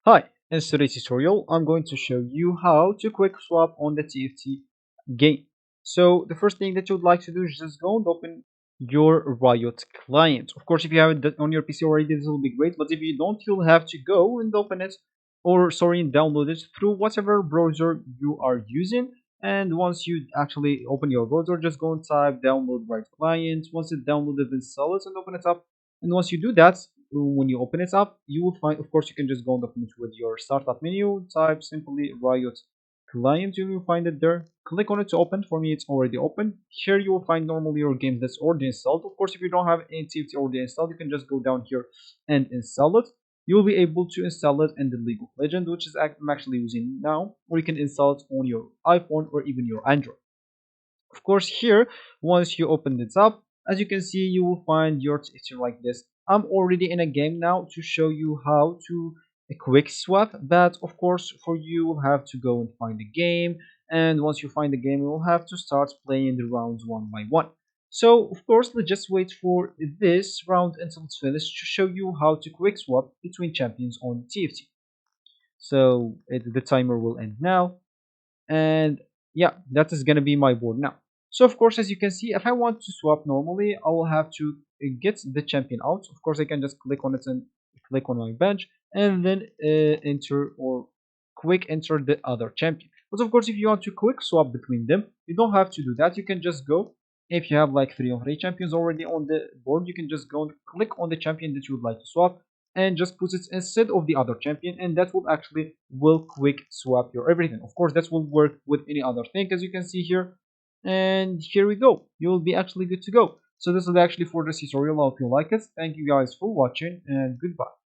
Hi, in today's tutorial, I'm going to show you how to quick swap on the TFT game. So the first thing that you would like to do is just go and open your Riot client. Of course, if you have it on your PC already, this will be great. But if you don't, you'll have to go and open it, or sorry, download it through whatever browser you are using. And once you actually open your browser, just go and type download Riot client. Once it's downloaded, install it and open it up. And once you do that, when you open it up, you will find, of course, you can just go and open it with your startup menu, type simply Riot client, you will find it there. Click on it to open. For me, it's already open. Here you will find normally your game that's already installed. Of course, if you don't have any TFT already installed, you can just go down here and install it. You will be able to install it in the League of Legends, which is I'm actually using now, or you can install it on your iPhone or even your Android. Of course, here, once you open this up, as you can see, you will find your texture like this. I'm already in a game now to show you how to a quick swap, but of course, for you will have to go and find the game, and once you find the game, you will have to start playing the rounds one by one. So, of course, let's just wait for this round until it's finished to show you how to quick swap between champions on TFT. So, the timer will end now, and yeah, that is gonna be my board now. So of course, as you can see, if I want to swap normally, I will have to get the champion out. Of course, I can just click on it and click on my bench and then enter or quick enter the other champion. But of course, if you want to quick swap between them, you don't have to do that. You can just go, if you have like 3 on 3 champions already on the board, you can just go and click on the champion that you would like to swap and just put it instead of the other champion, and that will actually will quick swap your everything. Of course, that will work with any other thing, as you can see here. And here we go, you will be actually good to go. So this is actually for this tutorial. I hope you like it. Thank you guys for watching, and goodbye.